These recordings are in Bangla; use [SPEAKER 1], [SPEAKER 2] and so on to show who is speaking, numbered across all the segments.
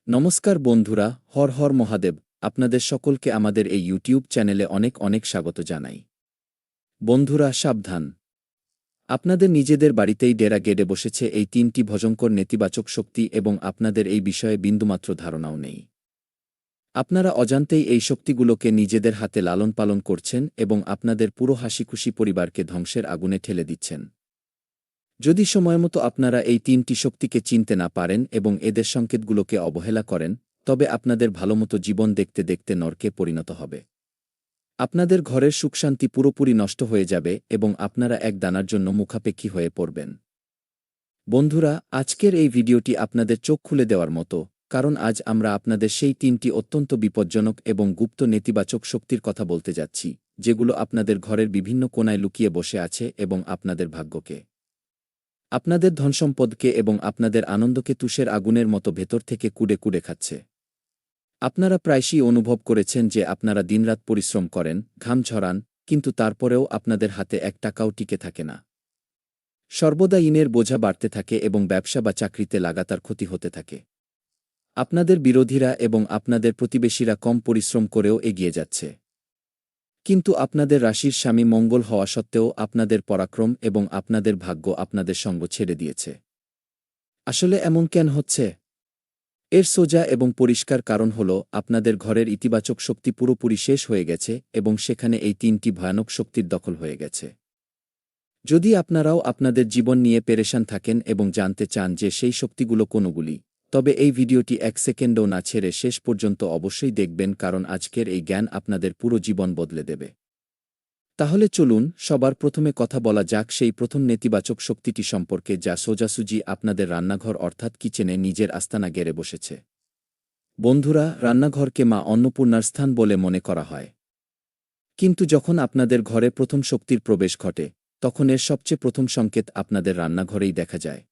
[SPEAKER 1] নমস্কার বন্ধুরা, হর হর মহাদেব। আপনাদের সকলকে আমাদের এই ইউটিউব চ্যানেলে অনেক অনেক স্বাগত জানাই। বন্ধুরা সাবধান, আপনাদের নিজেদের বাড়িতেই ডেরা গেড়ে বসেছে এই তিনটি ভয়ঙ্কর নেতিবাচক শক্তি এবং আপনাদের এই বিষয়ে বিন্দুমাত্র ধারণাও নেই। আপনারা অজান্তেই এই শক্তিগুলোকে নিজেদের হাতে লালন পালন করছেন এবং আপনাদের পুরো হাসিখুশি পরিবারকে ধ্বংসের আগুনে ঠেলে দিচ্ছেন। যদি সময়মতো আপনারা এই তিনটি শক্তিকে চিনতে না পারেন এবং এদের সংকেতগুলোকে অবহেলা করেন, তবে আপনাদের ভালোমতো জীবন দেখতে দেখতে নরকে পরিণত হবে। আপনাদের ঘরের সুখশান্তি পুরোপুরি নষ্ট হয়ে যাবে এবং আপনারা এক দানার জন্য মুখাপেক্ষী হয়ে পড়বেন। বন্ধুরা, আজকের এই ভিডিওটি আপনাদের চোখ খুলে দেওয়ার মতো, কারণ আজ আমরা আপনাদের সেই তিনটি অত্যন্ত বিপজ্জনক এবং গুপ্ত নেতিবাচক শক্তির কথা বলতে যাচ্ছি, যেগুলো আপনাদের ঘরের বিভিন্ন কোণায় লুকিয়ে বসে আছে এবং আপনাদের ভাগ্যকে, আপনাদের ধনসম্পদকে এবং আপনাদের আনন্দকে তুষের আগুনের মতো ভেতর থেকে কুড়ে কুড়ে খাচ্ছে। আপনারা প্রায়শই অনুভব করেছেন যে আপনারা দিনরাত পরিশ্রম করেন, ঘাম ঝরান, কিন্তু তারপরেও আপনাদের হাতে এক টাকাও টিকে থাকে না। সর্বদা ঋণের বোঝা বাড়তে থাকে এবং ব্যবসা বা চাকরিতে লাগাতার ক্ষতি হতে থাকে। আপনাদের বিরোধীরা এবং আপনাদের প্রতিবেশীরা কম পরিশ্রম করেও এগিয়ে যাচ্ছে, কিন্তু আপনাদের রাশির স্বামী মঙ্গল হওয়া সত্ত্বেও আপনাদের পরাক্রম এবং আপনাদের ভাগ্য আপনাদের সঙ্গ ছেড়ে দিয়েছে। আসলে এমন কেন হচ্ছে? এর সোজা এবং পরিষ্কার কারণ হল আপনাদের ঘরের ইতিবাচক শক্তি পুরোপুরি শেষ হয়ে গেছে এবং সেখানে এই তিনটি ভয়ানক শক্তির দখল হয়ে গেছে। যদি আপনারাও আপনাদের জীবন নিয়ে পেরেশান থাকেন এবং জানতে চান যে সেই শক্তিগুলো কোনগুলি, তবে এই ভিডিওটি এক সেকেন্ডও না ছেড়ে শেষ পর্যন্ত অবশ্যই দেখবেন, কারণ আজকের এই জ্ঞান আপনাদের পুরো জীবন বদলে দেবে। তাহলে চলুন সবার প্রথমে কথা বলা যাক সেই প্রথম নেতিবাচক শক্তিটি সম্পর্কে, যা সোজাসুজি আপনাদের রান্নাঘর অর্থাৎ কিচেনে নিজের আস্তানা গেড়ে বসেছে। বন্ধুরা, রান্নাঘরকে মা অন্নপূর্ণার স্থান বলে মনে করা হয়। কিন্তু যখন আপনাদের ঘরে প্রথম শক্তির প্রবেশ ঘটে, তখন এর সবচেয়ে প্রথম সংকেত আপনাদের রান্নাঘরেই দেখা যায়।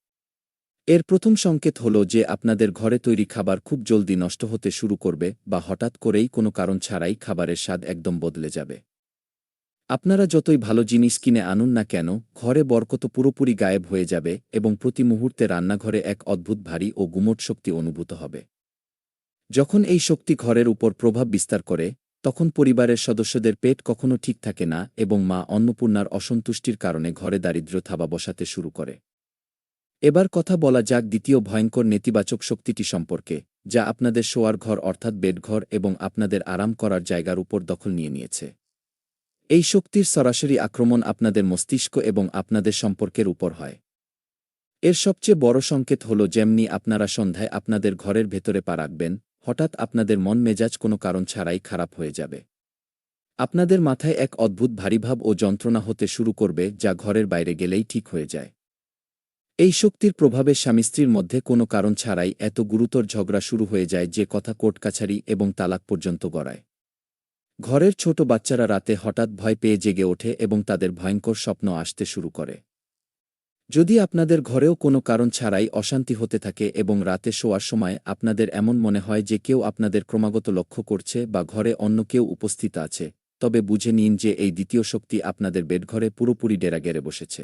[SPEAKER 1] এর প্রথম সংকেত হল যে আপনাদের ঘরে তৈরি খাবার খুব জলদি নষ্ট হতে শুরু করবে, বা হঠাৎ করেই কোনো কারণ ছাড়াই খাবারের স্বাদ একদম বদলে যাবে। আপনারা যতই ভালো জিনিস কিনে আনুন না কেন, ঘরে বরকত পুরোপুরি গায়েব হয়ে যাবে এবং প্রতি মুহূর্তে রান্নাঘরে এক অদ্ভুত ভারী ও গুমোট শক্তি অনুভূত হবে। যখন এই শক্তি ঘরের উপর প্রভাব বিস্তার করে, তখন পরিবারের সদস্যদের পেট কখনো ঠিক থাকে না এবং মা অন্নপূর্ণার অসন্তুষ্টির কারণে ঘরে দারিদ্র্য থাবা বসাতে শুরু করে। এবার কথা বলা যাক দ্বিতীয় ভয়ঙ্কর নেতিবাচক শক্তিটি সম্পর্কে, যা আপনাদের শোয়ার ঘর অর্থাৎ বেডঘর এবং আপনাদের আরাম করার জায়গার উপর দখল নিয়ে নিয়েছে। এই শক্তির সরাসরি আক্রমণ আপনাদের মস্তিষ্ক এবং আপনাদের সম্পর্কের উপর হয়। এর সবচেয়ে বড় সংকেত হল, যেমনি আপনারা সন্ধ্যায় আপনাদের ঘরের ভেতরে পা রাখবেন, হঠাৎ আপনাদের মন মেজাজ কোনো কারণ ছাড়াই খারাপ হয়ে যাবে। আপনাদের মাথায় এক অদ্ভুত ভারীভাব ও যন্ত্রণা হতে শুরু করবে, যা ঘরের বাইরে গেলেই ঠিক হয়ে যায়। এই শক্তির প্রভাবে স্বামী স্ত্রীর মধ্যে কোনো কারণ ছাড়াই এত গুরুতর ঝগড়া শুরু হয়ে যায় যে কথা কোর্ট কাছারি এবং তালাক পর্যন্ত গড়ায়। ঘরের ছোট বাচ্চারা রাতে হঠাৎ ভয় পেয়ে জেগে ওঠে এবং তাদের ভয়ঙ্কর স্বপ্ন আসতে শুরু করে। যদি আপনাদের ঘরেও কোনো কারণ ছাড়াই অশান্তি হতে থাকে এবং রাতে শোয়ার সময় আপনাদের এমন মনে হয় যে কেউ আপনাদের ক্রমাগত লক্ষ্য করছে বা ঘরে অন্য কেউ উপস্থিত আছে, তবে বুঝে নিন যে এই দ্বিতীয় শক্তি আপনাদের বেডঘরে পুরোপুরি ডেরা গেড়ে বসেছে।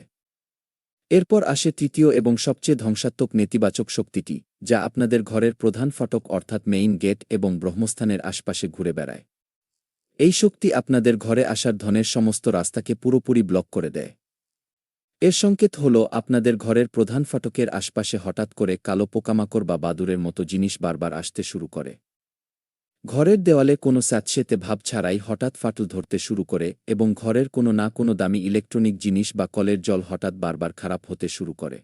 [SPEAKER 1] এরপর আসে তৃতীয় এবং সবচেয়ে ধ্বংসাত্মক নেতিবাচক শক্তিটি, যা আপনাদের ঘরের প্রধান ফটক অর্থাৎ মেইন গেট এবং ব্রহ্মস্থানের আশপাশে ঘুরে বেড়ায়। এই শক্তি আপনাদের ঘরে আসার ধনের সমস্ত রাস্তাকে পুরোপুরি ব্লক করে দেয়। এর সংকেত হল আপনাদের ঘরের প্রধান ফটকের আশপাশে হঠাৎ করে কালো পোকামাকড় বা বাদুড়ের মতো জিনিস বারবার আসতে শুরু করে। ঘরের দেওয়ালে কোনো স্যাঁতসেঁতে ভাব ছাড়াই হঠাৎ ফাটল ধরতে শুরু করে এবং ঘরের কোনো না কোনো দামি ইলেকট্রনিক জিনিস বা কলের জল হঠাৎ বারবার খারাপ হতে শুরু করে।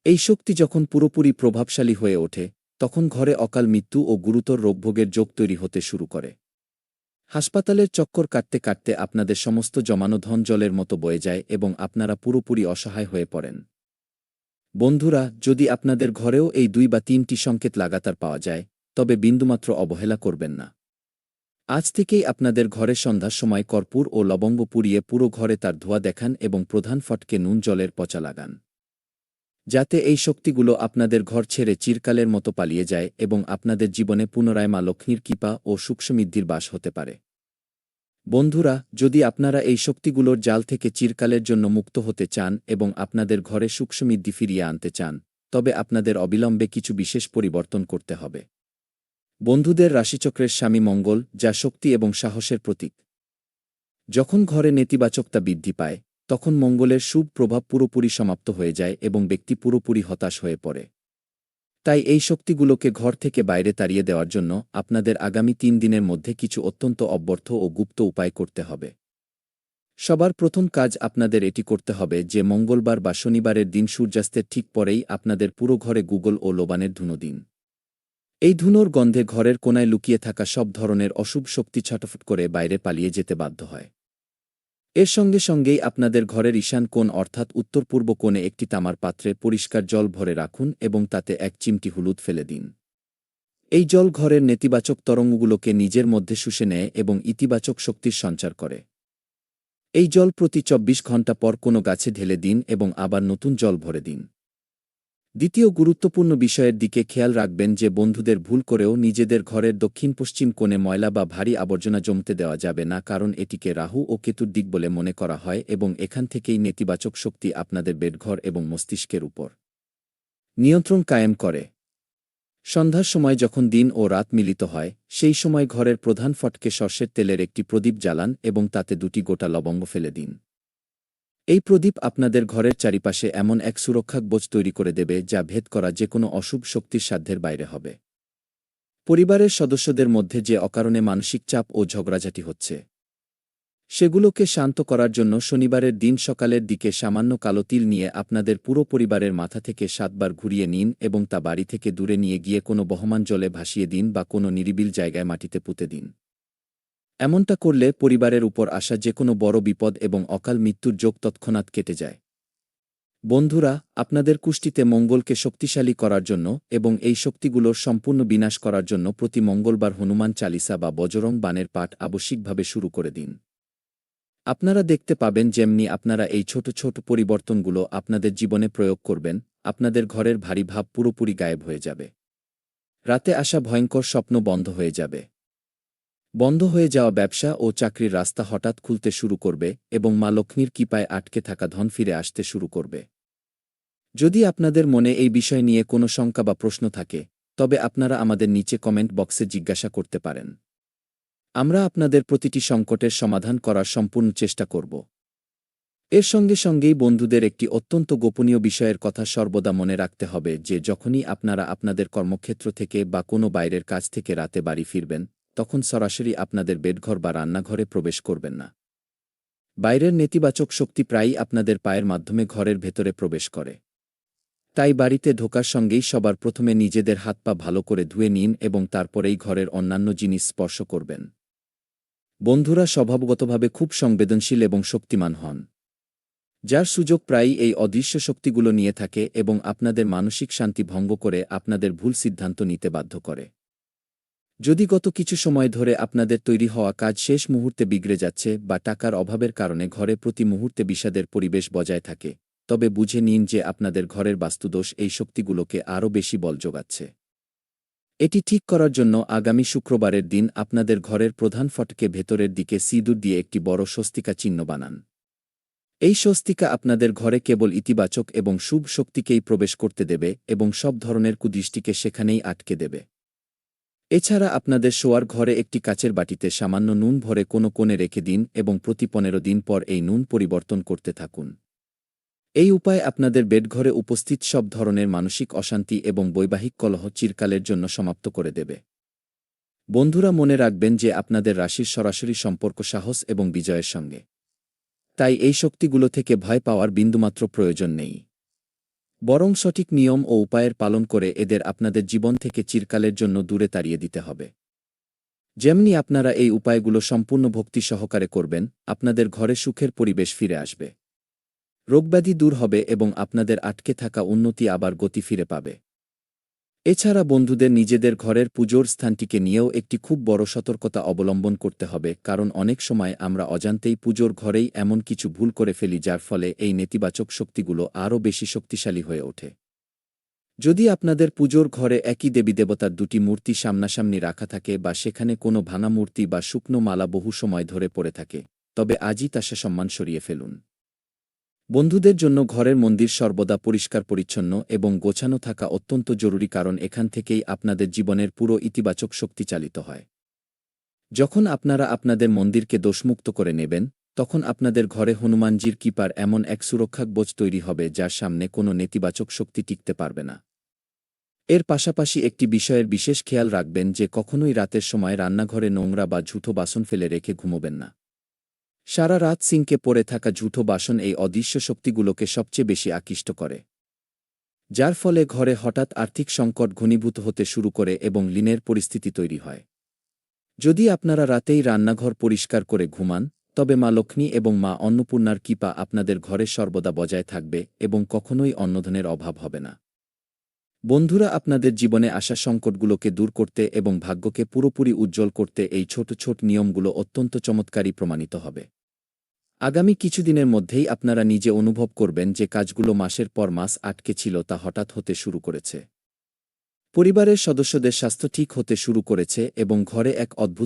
[SPEAKER 1] এই শক্তি যখন পুরোপুরি প্রভাবশালী হয়ে ওঠে, তখন ঘরে অকাল মৃত্যু ও গুরুতর রোগভোগের যোগ তৈরি হতে শুরু করে। হাসপাতালের চক্কর কাটতে কাটতে আপনাদের সমস্ত জমানো ধন জলের মতো বয়ে যায় এবং আপনারা পুরোপুরি অসহায় হয়ে পড়েন। বন্ধুরা, যদি আপনাদের ঘরেও এই 2 বা 3টি সংকেত লাগাতার পাওয়া যায়, তবে বিন্দুমাত্র অবহেলা করবেন না। আজ থেকেই আপনাদের ঘরে সন্ধ্যার সময় কর্পূর ও লবঙ্গ পুড়িয়ে পুরো ঘরে তার ধোঁয়া দেখান এবং প্রধান ফটকে নুন জলের পচা লাগান, যাতে এই শক্তিগুলো আপনাদের ঘর ছেড়ে চিরকালের মতো পালিয়ে যায় এবং আপনাদের জীবনে পুনরায় মা লক্ষ্মীর কৃপা ও সুখসমৃদ্ধির বাস হতে পারে। বন্ধুরা, যদি আপনারা এই শক্তিগুলোর জাল থেকে চিরকালের জন্য মুক্ত হতে চান এবং আপনাদের ঘরে সুখসমৃদ্ধি ফিরিয়ে আনতে চান, তবে আপনাদের অবিলম্বে কিছু বিশেষ পরিবর্তন করতে হবে। বন্ধুদের রাশিচক্রের স্বামী মঙ্গল, যা শক্তি এবং সাহসের প্রতীক। যখন ঘরে নেতিবাচকতা বৃদ্ধি পায়, তখন মঙ্গলের শুভ প্রভাব পুরোপুরি সমাপ্ত হয়ে যায় এবং ব্যক্তি পুরোপুরি হতাশ হয়ে পড়ে। তাই এই শক্তিগুলোকে ঘর থেকে বাইরে তাড়িয়ে দেওয়ার জন্য আপনাদের আগামী ৩ দিনের মধ্যে কিছু অত্যন্ত অব্যর্থ ও গুপ্ত উপায় করতে হবে। সবার প্রথম কাজ আপনাদের এটি করতে হবে যে মঙ্গলবার বা শনিবারের দিন সূর্যাস্তের ঠিক পরেই আপনাদের পুরো ঘরে গুগল ও লোবানের ধুনো দিন। এই ধুনোর গন্ধে ঘরের কোনায় লুকিয়ে থাকা সব ধরনের অশুভ শক্তি ছটফট করে বাইরে পালিয়ে যেতে বাধ্য হয়। এর সঙ্গে সঙ্গেই আপনাদের ঘরের ঈশান কোণ অর্থাৎ উত্তর পূর্ব কোণে একটি তামার পাত্রে পরিষ্কার জল ভরে রাখুন এবং তাতে ১ চিমটি হলুদ ফেলে দিন। এই জল ঘরের নেতিবাচক তরঙ্গগুলোকে নিজের মধ্যে শুষে নেয় এবং ইতিবাচক শক্তির সঞ্চার করে। এই জল প্রতি ২৪ ঘণ্টা পর কোনো গাছে ঢেলে দিন এবং আবার নতুন জল ভরে দিন। দ্বিতীয় গুরুত্বপূর্ণ বিষয়ের দিকে খেয়াল রাখবেন যে বন্ধুদের ভুল করেও নিজেদের ঘরের দক্ষিণ-পশ্চিম কোণে ময়লা বা ভারী আবর্জনা জমতে দেওয়া যাবে না, কারণ এটিকে রাহু ও কেতুর দিক বলে মনে করা হয় এবং এখান থেকেই নেতিবাচক শক্তি আপনাদের বেডঘর এবং মস্তিষ্কের উপর নিয়ন্ত্রণ কায়েম করে। সন্ধ্যার সময় যখন দিন ও রাত মিলিত হয়, সেই সময় ঘরের প্রধান ফটকে সর্ষের তেলের একটি প্রদীপ জ্বালান এবং তাতে ২টি গোটা লবঙ্গ ফেলে দিন। এই প্রদীপ আপনাদের ঘরের চারিপাশে এমন এক সুরক্ষা কবচ তৈরি করে দেবে যা ভেদ করা যেকোনো অশুভ শক্তির সাধ্যের বাইরে হবে। পরিবারের সদস্যদের মধ্যে যে অকারণে মানসিক চাপ ও ঝগড়াঝাটি হচ্ছে, সেগুলোকে শান্ত করার জন্য শনিবারের দিন সকালের দিকে সামান্য কালো তিল নিয়ে আপনাদের পুরো পরিবারের মাথা থেকে ৭ বার ঘুরিয়ে নিন এবং তা বাড়ি থেকে দূরে নিয়ে গিয়ে কোনো বহমান জলে ভাসিয়ে দিন বা কোনো নিরিবিল জায়গায় মাটিতে পুঁতে দিন। এমনটা করলে পরিবারের উপর আসা যেকোনো বড় বিপদ এবং অকাল মৃত্যুর যোগ তৎক্ষণাৎ কেটে যায়। বন্ধুরা, আপনাদের কুষ্টিতে মঙ্গলকে শক্তিশালী করার জন্য এবং এই শক্তিগুলোর সম্পূর্ণ বিনাশ করার জন্য প্রতি মঙ্গলবার হনুমান চালিসা বা বজরং বাণের পাঠ আবশ্যিকভাবে শুরু করে দিন। আপনারা দেখতে পাবেন যেমনি আপনারা এই ছোট ছোট পরিবর্তনগুলো আপনাদের জীবনে প্রয়োগ করবেন, আপনাদের ঘরের ভারী ভাব পুরোপুরি গায়েব হয়ে যাবে। রাতে আসা ভয়ঙ্কর স্বপ্ন বন্ধ হয়ে যাবে। বন্ধ হয়ে যাওয়া ব্যবসা ও চাকরির রাস্তা হঠাৎ খুলতে শুরু করবে এবং মা লক্ষ্মীর কৃপায় আটকে থাকা ধন ফিরে আসতে শুরু করবে। যদি আপনাদের মনে এই বিষয় নিয়ে কোনো শঙ্কা বা প্রশ্ন থাকে, তবে আপনারা আমাদের নিচে কমেন্ট বক্সে জিজ্ঞাসা করতে পারেন। আমরা আপনাদের প্রতিটি সংকটের সমাধান করার সম্পূর্ণ চেষ্টা করব। এর সঙ্গে সঙ্গেই বন্ধুদের একটি অত্যন্ত গোপনীয় বিষয়ের কথা সর্বদা মনে রাখতে হবে যে যখনই আপনারা আপনাদের কর্মক্ষেত্র থেকে বা কোনো বাইরের কাজ থেকে রাতে বাড়ি ফিরবেন, তখন সরাসরি আপনাদের বেডঘর বা রান্নাঘরে প্রবেশ করবেন না। বাইরের নেতিবাচক শক্তি প্রায়ই আপনাদের পায়ের মাধ্যমে ঘরের ভেতরে প্রবেশ করে। তাই বাড়িতে ঢোকার সঙ্গেই সবার প্রথমে নিজেদের হাত পা ভালো করে ধুয়ে নিন এবং তারপরেই ঘরের অন্যান্য জিনিস স্পর্শ করবেন। বন্ধুরা স্বভাবগতভাবে খুব সংবেদনশীল এবং শক্তিমান হন, যার সুযোগ প্রায়ই এই অদৃশ্য শক্তিগুলো নিয়ে থাকে এবং আপনাদের মানসিক শান্তি ভঙ্গ করে আপনাদের ভুল সিদ্ধান্ত নিতে বাধ্য করে। যদি গত কিছু সময় ধরে আপনাদের তৈরি হওয়া কাজ শেষ মুহূর্তে বিগড়ে যাচ্ছে বা টাকার অভাবের কারণে ঘরে প্রতি মুহূর্তে বিষাদের পরিবেশ বজায় থাকে, তবে বুঝে নিন যে আপনাদের ঘরের বাস্তুদোষ এই শক্তিগুলোকে আরও বেশি বল যোগাচ্ছে। এটি ঠিক করার জন্য আগামী শুক্রবারের দিন আপনাদের ঘরের প্রধান ফটকে ভেতরের দিকে সিঁদুর দিয়ে একটি বড় স্বস্তিকা চিহ্ন বানান। এই স্বস্তিকা আপনাদের ঘরে কেবল ইতিবাচক এবং শুভ শক্তিকেই প্রবেশ করতে দেবে এবং সব ধরনের কুদৃষ্টিকে সেখানেই আটকে দেবে। এছাড়া আপনাদের শোয়ার ঘরে একটি কাচের বাটিতে সামান্য নুন ভরে কোনো কোণে রেখে দিন এবং প্রতি ১৫ দিন পর এই নুন পরিবর্তন করতে থাকুন। এই উপায় আপনাদের বেডঘরে উপস্থিত সব ধরনের মানসিক অশান্তি এবং বৈবাহিক কলহ চিরকালের জন্য সমাপ্ত করে দেবে। বন্ধুরা মনে রাখবেন যে আপনাদের রাশির সরাসরি সম্পর্ক সাহস এবং বিজয়ের সঙ্গে। তাই এই শক্তিগুলো থেকে ভয় পাওয়ার বিন্দুমাত্র প্রয়োজন নেই। বরং সঠিক নিয়ম ও উপায়ের পালন করে এদের আপনাদের জীবন থেকে চিরকালের জন্য দূরে তাড়িয়ে দিতে হবে। যেমনি আপনারা এই উপায়গুলো সম্পূর্ণ ভক্তি সহকারে করবেন, আপনাদের ঘরে সুখের পরিবেশ ফিরে আসবে, রোগব্যাধি দূর হবে এবং আপনাদের আটকে থাকা উন্নতি আবার গতি ফিরে পাবে। এছাড়া বন্ধুদের নিজেদের ঘরের পুজোর স্থানটিকে নিয়েও একটি খুব বড় সতর্কতা অবলম্বন করতে হবে, কারণ অনেক সময় আমরা অজান্তেই পুজোর ঘরেই এমন কিছু ভুল করে ফেলি যার ফলে এই নেতিবাচক শক্তিগুলো আরও বেশি শক্তিশালী হয়ে ওঠে। যদি আপনাদের পুজোর ঘরে একই দেবীদেবতার ২টি মূর্তি সামনাসামনি রাখা থাকে বা সেখানে কোনো ভাঙা মূর্তি বা শুকনো মালা বহু সময় ধরে পড়ে থাকে, তবে আজই তা সম্মান সরিয়ে ফেলুন। বন্ধুদের জন্য ঘরের মন্দির সর্বদা পরিষ্কার পরিচ্ছন্ন এবং গোছানো থাকা অত্যন্ত জরুরি, কারণ এখান থেকেই আপনাদের জীবনের পুরো ইতিবাচক শক্তি চালিত হয়। যখন আপনারা আপনাদের মন্দিরকে দোষমুক্ত করে নেবেন, তখন আপনাদের ঘরে হনুমানজির কৃপার এমন এক সুরক্ষা কবচ তৈরি হবে যার সামনে কোনো নেতিবাচক শক্তি টিকতে পারবে না। এর পাশাপাশি একটি বিষয়ের বিশেষ খেয়াল রাখবেন যে কখনোই রাতের সময় রান্নাঘরে নোংরা বা ঝুঁটো বাসন ফেলে রেখে ঘুমোবেন না। সারা রাত সিঙ্কে পড়ে থাকা ঝুঁটো বাসন এই অদৃশ্য শক্তিগুলোকে সবচেয়ে বেশি আকৃষ্ট করে, যার ফলে ঘরে হঠাৎ আর্থিক সংকট ঘনীভূত হতে শুরু করে এবং ঋণের পরিস্থিতি তৈরি হয়। যদি আপনারা রাতেই রান্নাঘর পরিষ্কার করে ঘুমান, তবে মা লক্ষ্মী এবং মা অন্নপূর্ণার কৃপা আপনাদের ঘরে সর্বদা বজায় থাকবে এবং কখনোই অন্নধনের অভাব হবে না। বন্ধুরা, আপনাদের জীবনে আসা সংকটগুলোকে দূর করতে এবং ভাগ্যকে পুরোপুরি উজ্জ্বল করতে এই ছোট ছোট নিয়মগুলো অত্যন্ত চমৎকারী প্রমাণিত হবে। আগামী কিছুদিনের মধ্যেই আপনারা নিজে অনুভব করবেন যে কাজগুলো মাসের পর মাস আটকে ছিল তা হঠাৎ হতে শুরু করেছে। পরিবারের সদস্যদের স্বাস্থ্য ঠিক হতে শুরু করেছে এবং ঘরে এক অদ্ভুত